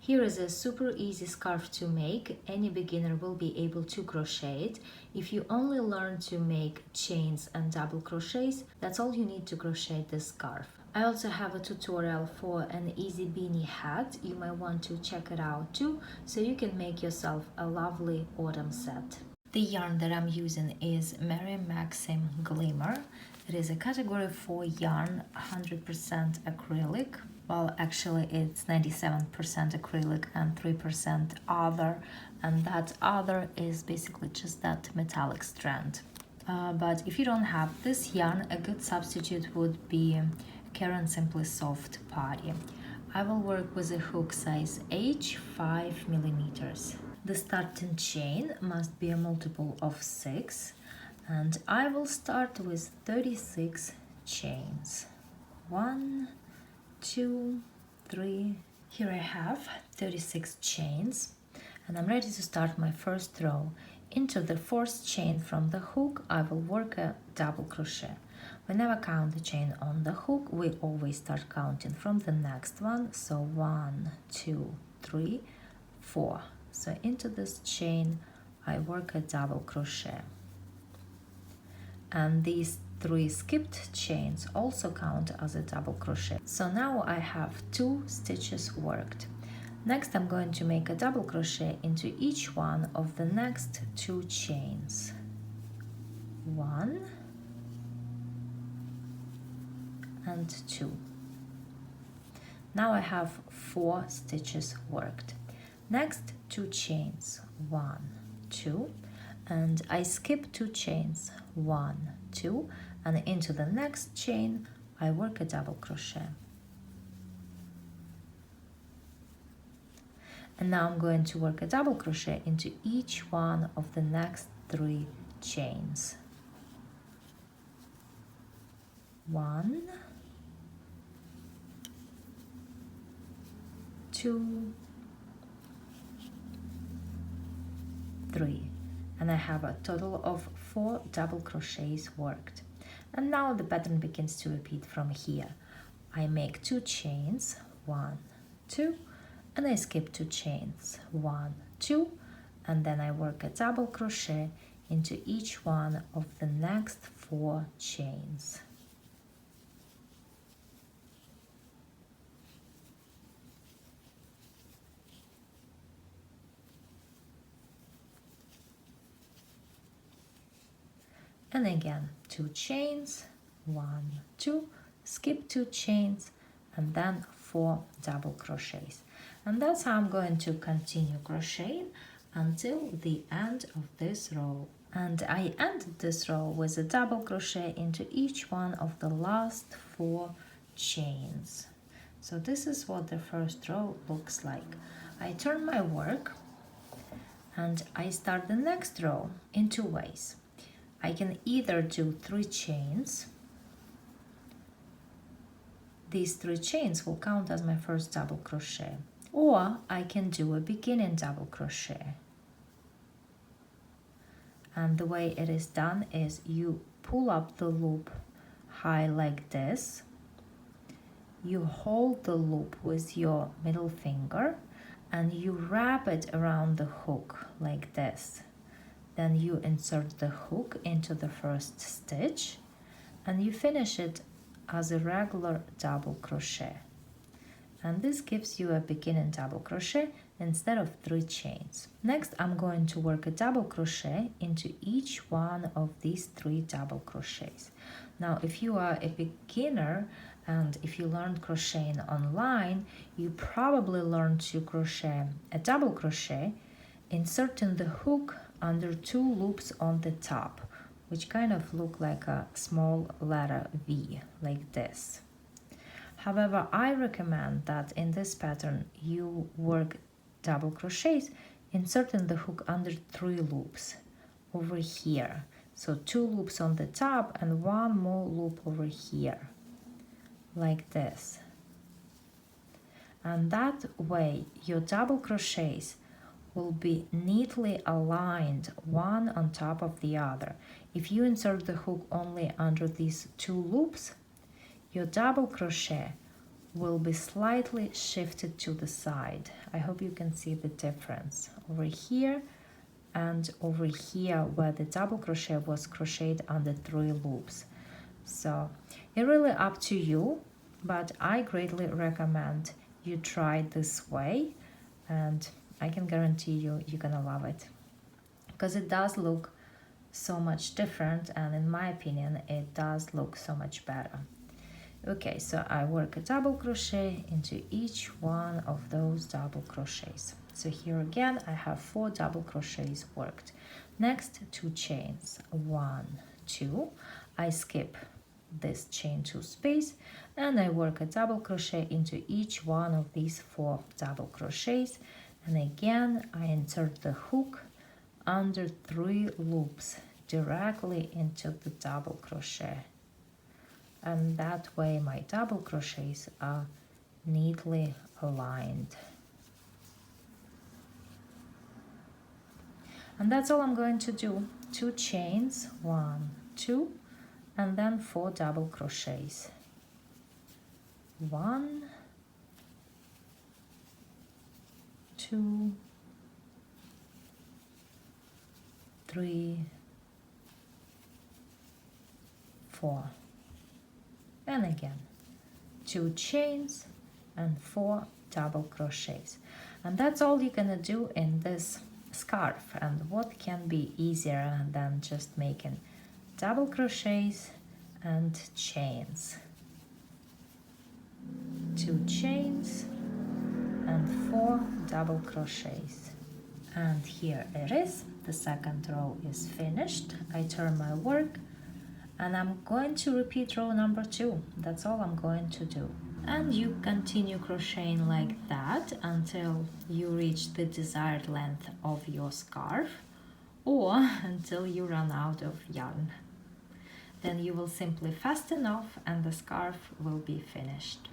Here is a super easy scarf to make. Any beginner will be able to crochet it. If you only learn to make chains and double crochets, that's all you need to crochet this scarf. I also have a tutorial for an easy beanie hat. You might want to check it out too, so you can make yourself a lovely autumn set. The yarn that I'm using is Mary Maxim Glimmer. It is a category 4 yarn, 100% acrylic. Well, actually it's 97% acrylic and 3% other, and that other is basically just that metallic strand. But if you don't have this yarn, a good substitute would be Karen Simply Soft Putty. I will work with a hook size H, 5 millimeters. The starting chain must be a multiple of 6, and I will start with 36 chains. 1, 2, 3. Here I have 36 chains, and I'm ready to start my first row. Into the fourth chain from the hook, I will work a double crochet. We never count the chain on the hook, we always start counting from the next one. So 1, 2, 3, 4. So into this chain I work a double crochet, and these 3 skipped chains also count as a double crochet. So now I have 2 stitches worked. Next I'm going to make a double crochet into each one of the next 2 chains. 1 and 2. Now I have 4 stitches worked. Next 2 chains, 1, 2, and I skip 2 chains, 1, 2, and into the next chain I work a double crochet. And now I'm going to work a double crochet into each one of the next 3 chains. 1, 2, 3, and I have a total of 4 double crochets worked. And now the pattern begins to repeat from here. I make 2 chains, 1, 2, and I skip 2 chains, 1, 2, and then I work a double crochet into each one of the next 4 chains. And again 2 chains, 1, 2, skip 2 chains, and then 4 double crochets. And that's how I'm going to continue crocheting until the end of this row. And I ended this row with a double crochet into each one of the last 4 chains. So this is what the first row looks like. I turn my work and I start the next row in 2 ways. I can either do 3 chains. These 3 chains will count as my first double crochet. Or I can do a beginning double crochet. And the way it is done is you pull up the loop high like this. You hold the loop with your middle finger and you wrap it around the hook like this. Then you insert the hook into the first stitch and you finish it as a regular double crochet. And this gives you a beginning double crochet instead of 3 chains. Next I'm going to work a double crochet into each one of these 3 double crochets. Now if you are a beginner and if you learned crocheting online, you probably learned to crochet a double crochet, inserting the hook under 2 loops on the top, which kind of look like a small letter V, like this. However, I recommend that in this pattern you work double crochets, inserting the hook under 3 loops over here. So 2 loops on the top and 1 more loop over here, like this. And that way your double crochets will be neatly aligned one on top of the other. If you insert the hook only under these 2 loops, your double crochet will be slightly shifted to the side. I hope you can see the difference over here and over here where the double crochet was crocheted under 3 loops. So it's really up to you, but I greatly recommend you try it this way, and I can guarantee you're gonna love it, because it does look so much different, and in my opinion it does look so much better. Okay, so I work a double crochet into each one of those double crochets. So here again I have 4 double crochets worked. Next, 2 chains, 1, 2. I skip this chain 2 space and I work a double crochet into each one of these 4 double crochets, and again I insert the hook under 3 loops directly into the double crochet, and that way my double crochets are neatly aligned. And that's all I'm going to do. 2 chains, 1, 2, and then 4 double crochets. 1, 2, 3, 4, and again 2 chains and 4 double crochets. And that's all you're gonna do in this scarf. And what can be easier than just making double crochets and chains? 2 chains and 4 double crochets. And here it is, the second row is finished. I turn my work and I'm going to repeat row number 2. That's all I'm going to do. And you continue crocheting like that until you reach the desired length of your scarf, or until you run out of yarn. Then you will simply fasten off and the scarf will be finished.